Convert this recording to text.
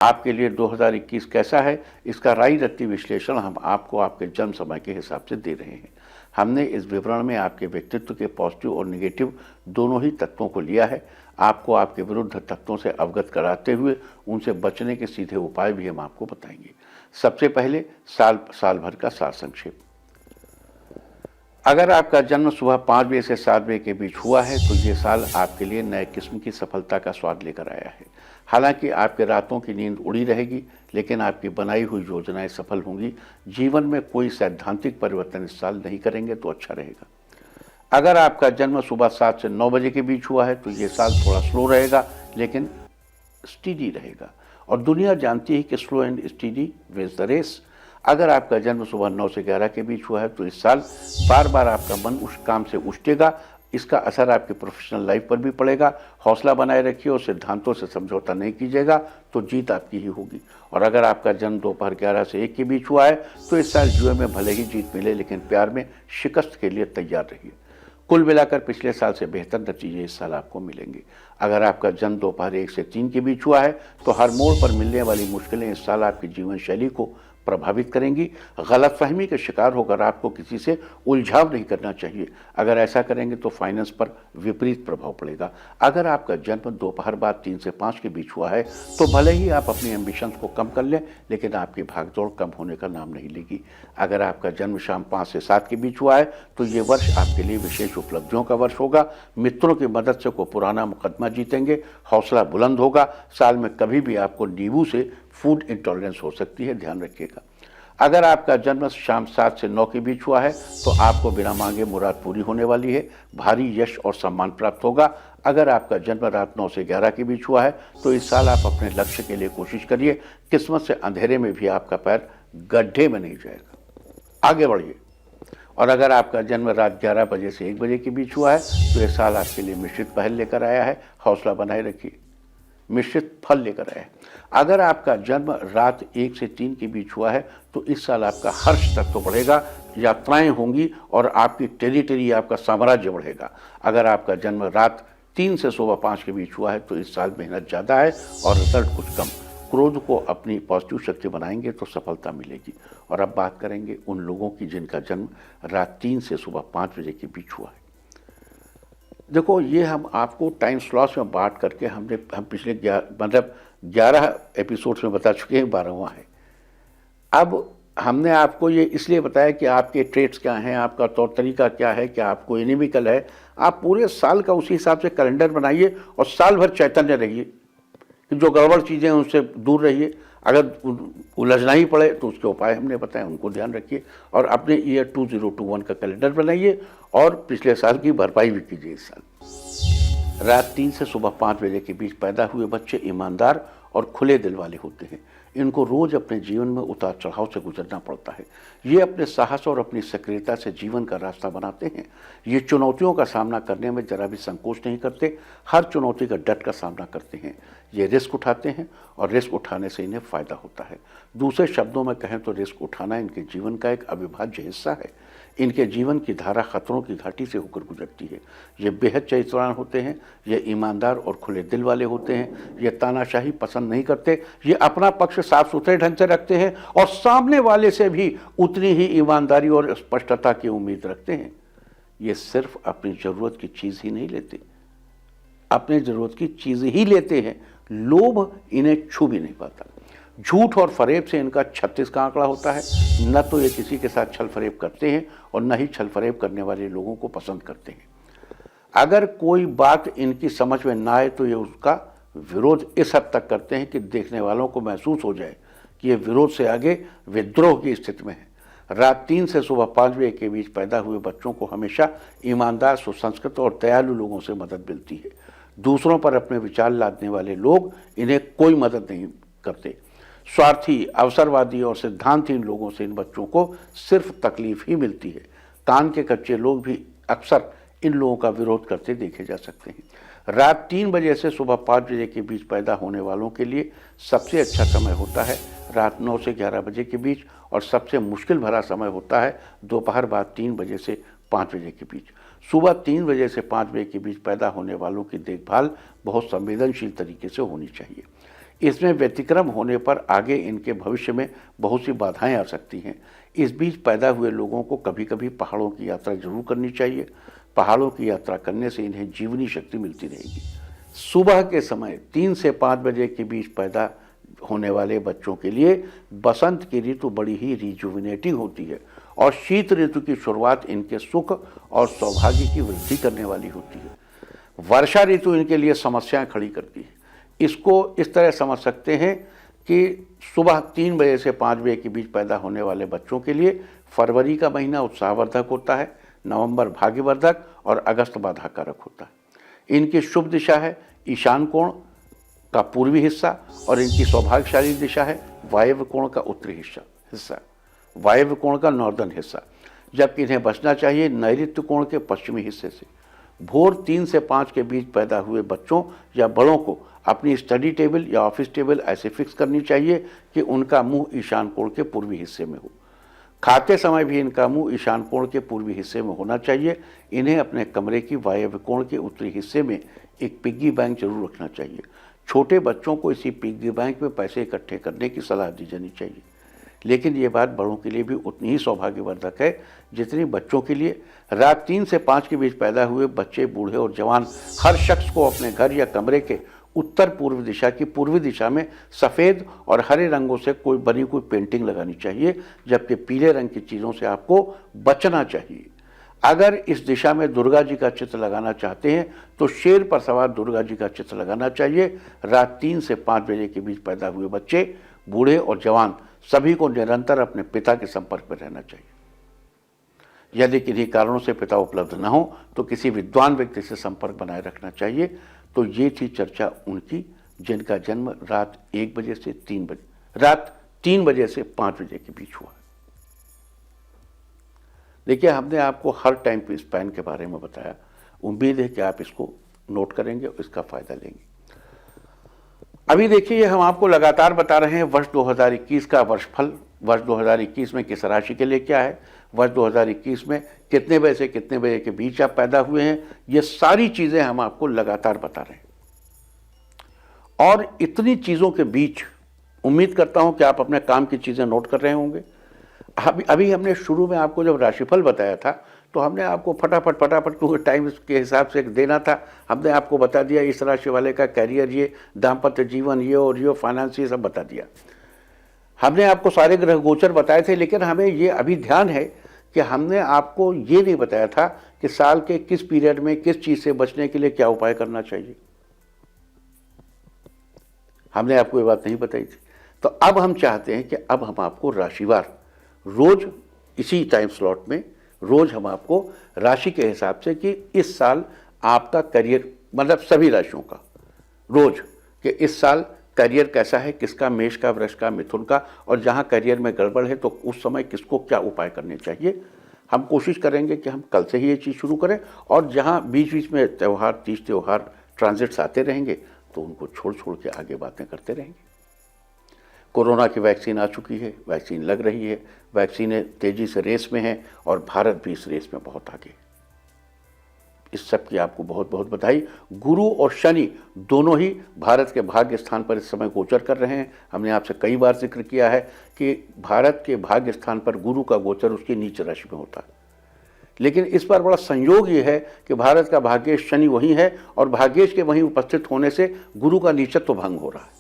आपके लिए 2021 कैसा है, इसका राय रत्ती विश्लेषण हम आपको आपके जन्म समय के हिसाब से दे रहे हैं। हमने इस विवरण में आपके व्यक्तित्व के पॉजिटिव और नेगेटिव दोनों ही तत्वों को लिया है। आपको आपके विरुद्ध तत्वों से अवगत कराते हुए उनसे बचने के सीधे उपाय भी हम आपको बताएंगे। सबसे पहले साल भर का सार संक्षेप। अगर आपका जन्म सुबह 5 बजे से 7 बजे के बीच हुआ है तो ये साल आपके लिए नए किस्म की सफलता का स्वाद लेकर आया है। हालांकि आपके रातों की नींद उड़ी रहेगी, लेकिन आपकी बनाई हुई योजनाएं सफल होंगी। जीवन में कोई सैद्धांतिक परिवर्तन इस साल नहीं करेंगे तो अच्छा रहेगा। अगर आपका जन्म सुबह 7 से 9 बजे के बीच हुआ है तो ये साल थोड़ा स्लो रहेगा, लेकिन स्टीडी रहेगा, और दुनिया जानती है कि slow and steady wins the race. अगर आपका जन्म सुबह 9 से 11 के बीच हुआ है तो इस साल बार बार आपका मन उस काम से उछटेगा। इसका असर आपकी प्रोफेशनल लाइफ पर भी पड़ेगा। हौसला बनाए रखिए और सिद्धांतों से समझौता नहीं कीजिएगा तो जीत आपकी ही होगी। और अगर आपका जन्म दोपहर 11 से 1 के बीच हुआ है तो इस साल जुए में भले ही जीत मिले, लेकिन प्यार में शिकस्त के लिए तैयार रहिए। कुल मिलाकर पिछले साल से बेहतर नतीजे इस साल आपको मिलेंगे। अगर आपका जन्म दोपहर 1 से 3 के बीच हुआ है तो हर मोड़ पर मिलने वाली मुश्किलें इस साल आपकी जीवन शैली को प्रभावित करेंगी। गलतफहमी के शिकार होकर आपको किसी से उलझाव नहीं करना चाहिए। अगर ऐसा करेंगे तो फाइनेंस पर विपरीत प्रभाव पड़ेगा। अगर आपका जन्म दोपहर बाद 3 से 5 के बीच हुआ है तो भले ही आप अपनी एम्बिशंस को कम कर लें, लेकिन आपकी भागदौड़ कम होने का नाम नहीं लेगी। अगर आपका जन्म शाम 5 से 7 के बीच हुआ है तो ये वर्ष आपके लिए विशेष उपलब्धियों का वर्ष होगा। मित्रों की मदद से कोई पुराना मुकदमा जीतेंगे। हौसला बुलंद होगा। साल में कभी भी आपको नींबू से फूड इंटॉलरेंस हो सकती है, ध्यान रखिएगा। अगर आपका जन्म शाम 7 से 9 के बीच हुआ है तो आपको बिना मांगे मुराद पूरी होने वाली है। भारी यश और सम्मान प्राप्त होगा। अगर आपका जन्म रात 9 से 11 के बीच हुआ है तो इस साल आप अपने लक्ष्य के लिए कोशिश करिए। किस्मत से अंधेरे में भी आपका पैर गड्ढे में नहीं जाएगा। आगे बढ़िए। और अगर आपका जन्म रात 11 बजे से 1 बजे के बीच हुआ है तो यह साल आपके लिए मिश्रित पहल लेकर आया है। हौसला बनाए रखिए, मिश्रित फल लेकर आए। अगर आपका जन्म रात 1 से 3 के बीच हुआ है तो इस साल आपका हर्ष तत्व बढ़ेगा। यात्राएं होंगी और आपकी टेरिटरी, आपका साम्राज्य बढ़ेगा। अगर आपका जन्म रात 3 से सुबह 5 के बीच हुआ है तो इस साल मेहनत ज़्यादा है और रिजल्ट कुछ कम। क्रोध को अपनी पॉजिटिव शक्ति बनाएंगे तो सफलता मिलेगी। और अब बात करेंगे उन लोगों की जिनका जन्म रात 3 से सुबह 5 बजे के बीच हुआ है। देखो, ये हम आपको टाइम स्लॉट्स में बांट करके हम पिछले 11 एपिसोड्स में बता चुके हैं, 12वां है। अब हमने आपको ये इसलिए बताया कि आपके ट्रेड्स क्या हैं, आपका तौर तरीका क्या है, क्या आपको एनिमिकल है। आप पूरे साल का उसी हिसाब से कैलेंडर बनाइए और साल भर चैतन्य रहिए कि जो गड़बड़ चीज़ें हैं उनसे दूर रहिए। अगर उलझना ही पड़े तो उसके उपाय हमने बताए, उनको ध्यान रखिए। और अपने ईयर 2021 का कैलेंडर बनाइए और पिछले साल की भरपाई भी कीजिए। इस साल रात 3 से सुबह 5 बजे के बीच पैदा हुए बच्चे ईमानदार और खुले दिल वाले होते हैं। इनको रोज अपने जीवन में उतार चढ़ाव से गुजरना पड़ता है। ये अपने साहस और अपनी सक्रियता से जीवन का रास्ता बनाते हैं। ये चुनौतियों का सामना करने में जरा भी संकोच नहीं करते। हर चुनौती का डट का सामना करते हैं। ये रिस्क उठाते हैं और रिस्क उठाने से इन्हें फ़ायदा होता है। दूसरे शब्दों में कहें तो रिस्क उठाना इनके जीवन का एक अविभाज्य हिस्सा है। इनके जीवन की धारा खतरों की घाटी से होकर गुजरती है। ये बेहद चरित्रवान होते हैं। ये ईमानदार और खुले दिल वाले होते हैं। ये तानाशाही पसंद नहीं करते। ये अपना पक्ष साफ सुथरे ढंग से रखते हैं और सामने वाले से भी उतनी ही ईमानदारी और स्पष्टता की उम्मीद रखते हैं। ये सिर्फ अपनी ज़रूरत की चीज़ ही नहीं लेते, अपने ज़रूरत की चीज़ ही लेते हैं। लोभ इन्हें छू भी नहीं पाता। झूठ और फरेब से इनका 36 का आंकड़ा होता है। न तो ये किसी के साथ छल फरेब करते हैं और न ही छल फरेब करने वाले लोगों को पसंद करते हैं। अगर कोई बात इनकी समझ में ना आए तो ये उसका विरोध इस हद तक करते हैं कि देखने वालों को महसूस हो जाए कि ये विरोध से आगे विद्रोह की स्थिति में है। रात 3 से सुबह 5 बजे के बीच पैदा हुए बच्चों को हमेशा ईमानदार, सुसंस्कृत और दयालु लोगों से मदद मिलती है। दूसरों पर अपने विचार लादने वाले लोग इन्हें कोई मदद नहीं करते। स्वार्थी, अवसरवादी और सिद्धांतहीन लोगों से इन बच्चों को सिर्फ तकलीफ ही मिलती है। कान के कच्चे लोग भी अक्सर इन लोगों का विरोध करते देखे जा सकते हैं। रात 3 बजे से सुबह 5 बजे के बीच पैदा होने वालों के लिए सबसे अच्छा समय होता है रात 9 से 11 बजे के बीच, और सबसे मुश्किल भरा समय होता है दोपहर बाद 3 बजे से 5 बजे के बीच। सुबह 3 बजे से 5 बजे के बीच पैदा होने वालों की देखभाल बहुत संवेदनशील तरीके से होनी चाहिए। इसमें व्यतिक्रम होने पर आगे इनके भविष्य में बहुत सी बाधाएं आ सकती हैं। इस बीच पैदा हुए लोगों को कभी कभी पहाड़ों की यात्रा जरूर करनी चाहिए। पहाड़ों की यात्रा करने से इन्हें जीवनी शक्ति मिलती रहेगी। सुबह के समय 3 से 5 बजे के बीच पैदा होने वाले बच्चों के लिए बसंत की ऋतु बड़ी ही रिजुविनेटिंग होती है और शीत ऋतु की शुरुआत इनके सुख और सौभाग्य की वृद्धि करने वाली होती है। वर्षा ऋतु इनके लिए समस्याएं खड़ी करती है। इसको इस तरह समझ सकते हैं कि सुबह 3 बजे से 5 बजे के बीच पैदा होने वाले बच्चों के लिए फरवरी का महीना उत्साहवर्धक होता है, नवंबर भाग्यवर्धक और अगस्त बाधा कारक होता है। इनकी शुभ दिशा है ईशान कोण का पूर्वी हिस्सा और इनकी सौभाग्यशाली दिशा है वायव्य कोण का उत्तरी हिस्सा, वायव्य कोण का नॉर्दर्न हिस्सा, जबकि इन्हें बचना चाहिए नैऋत्य कोण के पश्चिमी हिस्से से। भोर 3 से 5 के बीच पैदा हुए बच्चों या बड़ों को अपनी स्टडी टेबल या ऑफिस टेबल ऐसे फिक्स करनी चाहिए कि उनका मुंह ईशान कोण के पूर्वी हिस्से में हो। खाते समय भी इनका मुंह ईशान कोण के पूर्वी हिस्से में होना चाहिए। इन्हें अपने कमरे की वायव्य कोण के उत्तरी हिस्से में एक पिग्गी बैंक जरूर रखना चाहिए। छोटे बच्चों को इसी पिग्गी बैंक में पैसे इकट्ठे करने की सलाह दी जानी चाहिए, लेकिन ये बात बड़ों के लिए भी उतनी ही सौभाग्यवर्धक है जितनी बच्चों के लिए। रात 3 से 5 के बीच पैदा हुए बच्चे, बूढ़े और जवान हर शख्स को अपने घर या कमरे के उत्तर पूर्व दिशा की पूर्वी दिशा में सफ़ेद और हरे रंगों से कोई पेंटिंग लगानी चाहिए, जबकि पीले रंग की चीज़ों से आपको बचना चाहिए। अगर इस दिशा में दुर्गा जी का चित्र लगाना चाहते हैं तो शेर पर सवार दुर्गा जी का चित्र लगाना चाहिए। रात 3 से 5 बजे के बीच पैदा हुए बच्चे, बूढ़े और जवान सभी को निरंतर अपने पिता के संपर्क में रहना चाहिए। यदि किन्हीं कारणों से पिता उपलब्ध न हो तो किसी विद्वान व्यक्ति से संपर्क बनाए रखना चाहिए। तो ये थी चर्चा उनकी जिनका जन्म रात 1 बजे से 3 बजे, रात 3 बजे से 5 बजे के बीच हुआ। देखिए, हमने आपको हर टाइम स्पैन के बारे में बताया। उम्मीद है कि आप इसको नोट करेंगे और इसका फायदा लेंगे। अभी देखिए, हम आपको लगातार बता रहे हैं वर्ष 2021 का वर्षफल। वर्ष 2021 में किस राशि के लिए क्या है, वर्ष 2021 में कितने बजे से कितने बजे के बीच आप पैदा हुए हैं, ये सारी चीजें हम आपको लगातार बता रहे हैं। और इतनी चीजों के बीच उम्मीद करता हूं कि आप अपने काम की चीजें नोट कर रहे होंगे। अभी हमने शुरू में आपको जब राशिफल बताया था तो हमने आपको फटाफट क्योंकि टाइम के हिसाब से देना था, हमने आपको बता दिया इस राशि वाले का कैरियर ये, दाम्पत्य जीवन ये और ये, फाइनेंस ये सब बता दिया। हमने आपको सारे ग्रह गोचर बताए थे, लेकिन हमें ये अभी ध्यान है कि हमने आपको ये नहीं बताया था कि साल के किस पीरियड में किस चीज से बचने के लिए क्या उपाय करना चाहिए। हमने आपको ये बात नहीं बताई थी। तो अब हम चाहते हैं कि अब हम आपको राशिवार रोज इसी टाइम स्लॉट में रोज हम आपको राशि के हिसाब से कि इस साल आपका करियर, मतलब सभी राशियों का रोज, कि इस साल करियर कैसा है, किसका, मेष का, वृष का, मिथुन का, और जहां करियर में गड़बड़ है तो उस समय किसको क्या उपाय करने चाहिए। हम कोशिश करेंगे कि हम कल से ही ये चीज़ शुरू करें, और जहां बीच बीच में त्यौहार, तीज त्यौहार, ट्रांजिट्स आते रहेंगे तो उनको छोड़ छोड़ के आगे बातें करते रहेंगे। कोरोना की वैक्सीन आ चुकी है, वैक्सीन लग रही है, वैक्सीनें तेजी से रेस में हैं और भारत भी इस रेस में बहुत आगे। इस सब की आपको बहुत बहुत बधाई। गुरु और शनि दोनों ही भारत के भाग्य स्थान पर इस समय गोचर कर रहे हैं। हमने आपसे कई बार जिक्र किया है कि भारत के भाग्य स्थान पर गुरु का गोचर उसकी नीच राशि में होता है, लेकिन इस बार बड़ा संयोग ये है कि भारत का भाग्येश शनि वहीं है और भाग्येश के वहीं उपस्थित होने से गुरु का नीचत्व भंग हो रहा है।